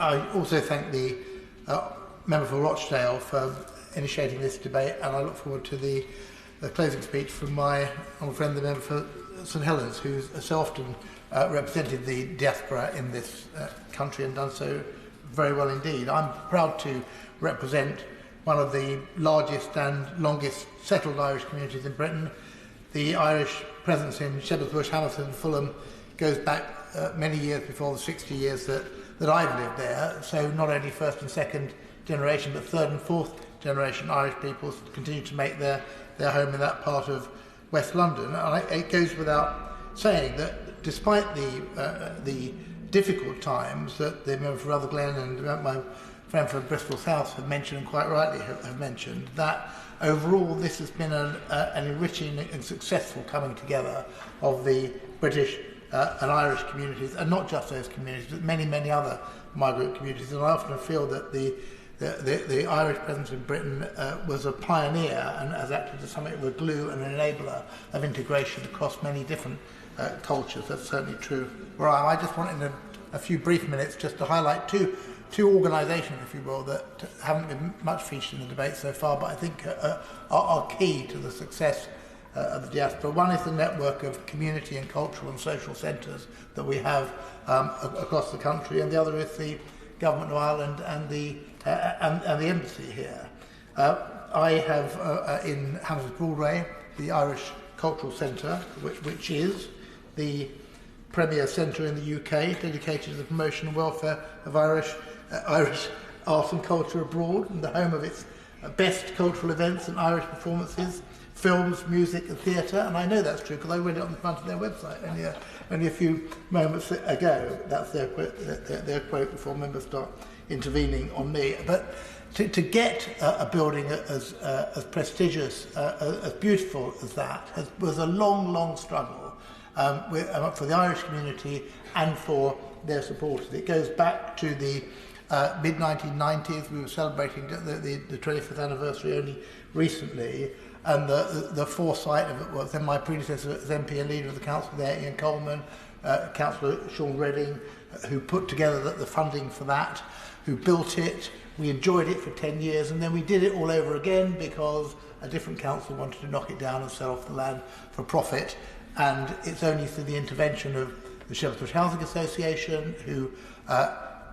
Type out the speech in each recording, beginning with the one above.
I also thank the member for Rochdale for initiating this debate, and I look forward to the closing speech from my old friend, the member for St Helens, who's so often represented the diaspora in this country and done so very well indeed. I'm proud to represent one of the largest and longest settled Irish communities in Britain. The Irish presence in Shepherd's Bush, Hammersmith and Fulham goes back many years before the 60 years that I've lived there. So not only first and second generation, but third and fourth generation Irish people continue to make their home in that part of West London. And it goes without saying that despite the difficult times that the member for Rutherglen and my friend from Bristol South have mentioned, and quite rightly have mentioned, that overall this has been an enriching and successful coming together of the British and Irish communities, and not just those communities, but many, many other migrant communities. And I often feel that the Irish presence in Britain was a pioneer and has acted as something of a glue and an enabler of integration across many different cultures. That's certainly true where I am. I just wanted in a few brief minutes just to highlight two organisations, if you will, that haven't been much featured in the debate so far, but I think are key to the success of the diaspora. One is the network of community and cultural and social centres that we have across the country, and the other is the Government of Ireland and the embassy here. I have in Hammersmith Broadway the Irish Cultural Centre, which is the premier centre in the UK dedicated to the promotion and welfare of Irish art and culture abroad, and the home of its best cultural events and Irish performances, films, music and theatre. And I know that's true because I read it on the front of their website only a few moments ago. That's their quote before members start intervening on me. But to get a building as prestigious, as beautiful as that was a long struggle for the Irish community and for their supporters. It goes back to the mid-1990s. We were celebrating the 25th anniversary only recently, and the foresight of it was then my predecessor as MP and leader of the council there, Ian Coleman, Councillor Sean Redding, who put together the funding for that, who built it. We enjoyed it for 10 years, and then we did it all over again because a different council wanted to knock it down and sell off the land for profit. And it's only through the intervention of the Shepherd's Bush Housing Association, who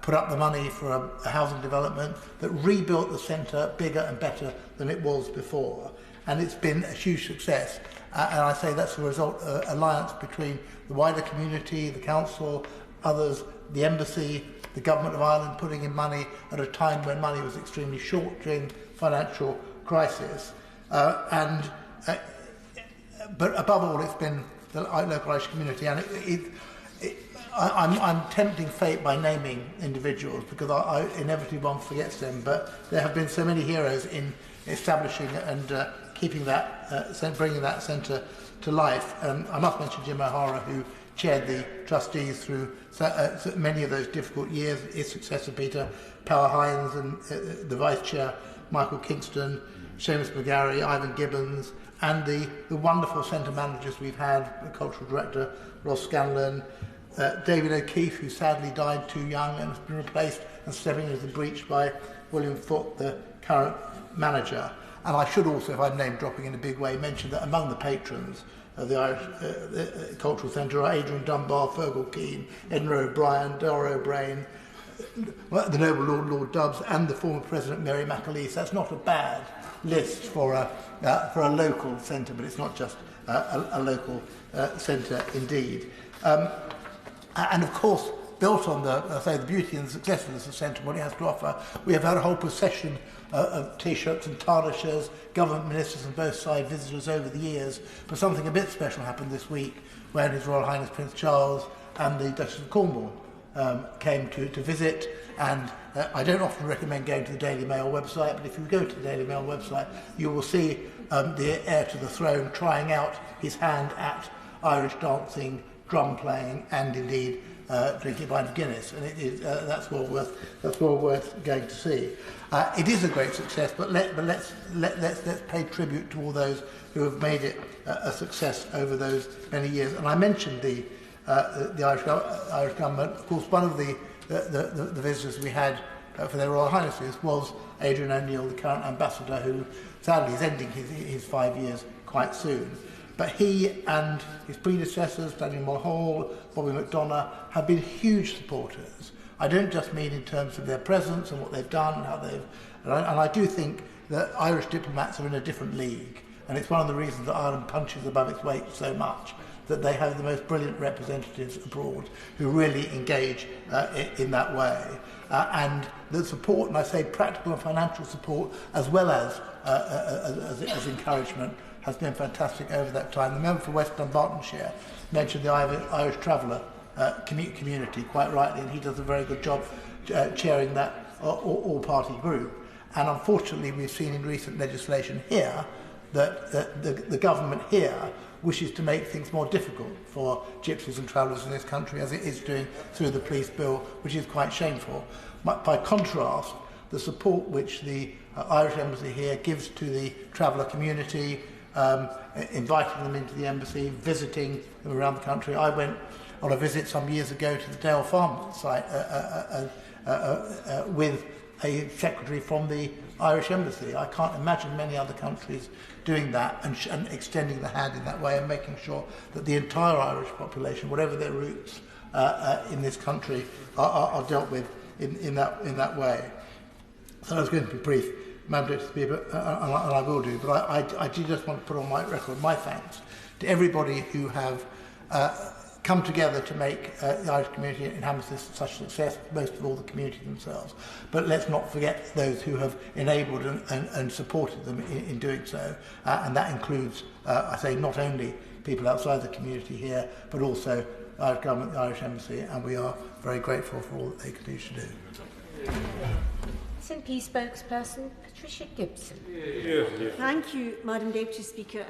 put up the money for a housing development, that rebuilt the centre bigger and better than it was before. And it's been a huge success. And I say that's a result of alliance between the wider community, the council, others, the embassy, the Government of Ireland putting in money at a time when money was extremely short during financial crisis. But above all, it's been the local Irish community, and I'm tempting fate by naming individuals because I inevitably one forgets them, but there have been so many heroes in establishing and keeping that, bringing that centre to life. I must mention Jim O'Hara, who chaired the trustees through many of those difficult years, his successor Peter Power-Hines, and the vice chair Michael Kingston, Seamus McGarry, Ivan Gibbons, and the wonderful centre managers we've had, the cultural director Ross Scanlon, David O'Keefe, who sadly died too young and has been replaced and stepping into the breach by William Foote, the current manager. And I should also, if I'm name dropping in a big way, mention that among the patrons of the Irish Cultural Centre are Adrian Dunbar, Fergal Keane, Edna O'Brien, Dara O'Brien, the noble Lord Dubbs, and the former President Mary McAleese. That's not a bad list for a local centre, but it's not just a local centre indeed. And of course, built on the beauty and the success of the centre, what it has to offer, we have had a whole procession of T-shirts and tarnishers, government ministers on both sides, visitors over the years. But something a bit special happened this week when His Royal Highness Prince Charles and the Duchess of Cornwall came to visit. And I don't often recommend going to the Daily Mail website, but if you go to the Daily Mail website, you will see the heir to the throne trying out his hand at Irish dancing, drum playing, and indeed drinking a pint of Guinness, and it is, that's well worth going to see. It is a great success, but let's pay tribute to all those who have made it a success over those many years. And I mentioned the Irish government. Of course, one of the the visitors we had for their Royal Highnesses was Adrian O'Neill, the current ambassador, who sadly is ending his 5 years quite soon. But he and his predecessors, Daniel Mulhall, Bobby McDonough, have been huge supporters. I don't just mean in terms of their presence and what they've done, and how they've, and I do think that Irish diplomats are in a different league, and it's one of the reasons that Ireland punches above its weight so much, that they have the most brilliant representatives abroad who really engage in that way. And the support, and I say practical and financial support, as well as encouragement, has been fantastic over that time. The member for West Dunbartonshire mentioned the Irish Traveller community quite rightly, and he does a very good job chairing that all-party group. And unfortunately, we've seen in recent legislation here that the government here wishes to make things more difficult for gypsies and travellers in this country, as it is doing through the police bill, which is quite shameful. By contrast, the support which the Irish Embassy here gives to the traveller community, inviting them into the embassy, visiting them around the country. I went on a visit some years ago to the Dale Farm site with a secretary from the Irish Embassy. I can't imagine many other countries doing that and extending the hand in that way, and making sure that the entire Irish population, whatever their roots in this country, are dealt with in that way. So I was going to be brief, Madam Deputy Speaker, and I will do, but I do just want to put on my record my thanks to everybody who have come together to make the Irish community in Hammersmith such a success, most of all the community themselves. But let's not forget those who have enabled and supported them in doing so, and that includes, I say, not only people outside the community here, but also the Irish Government, the Irish Embassy, and we are very grateful for all that they continue to do. SNP spokesperson Patricia Gibson. Thank you, Madam Deputy Speaker.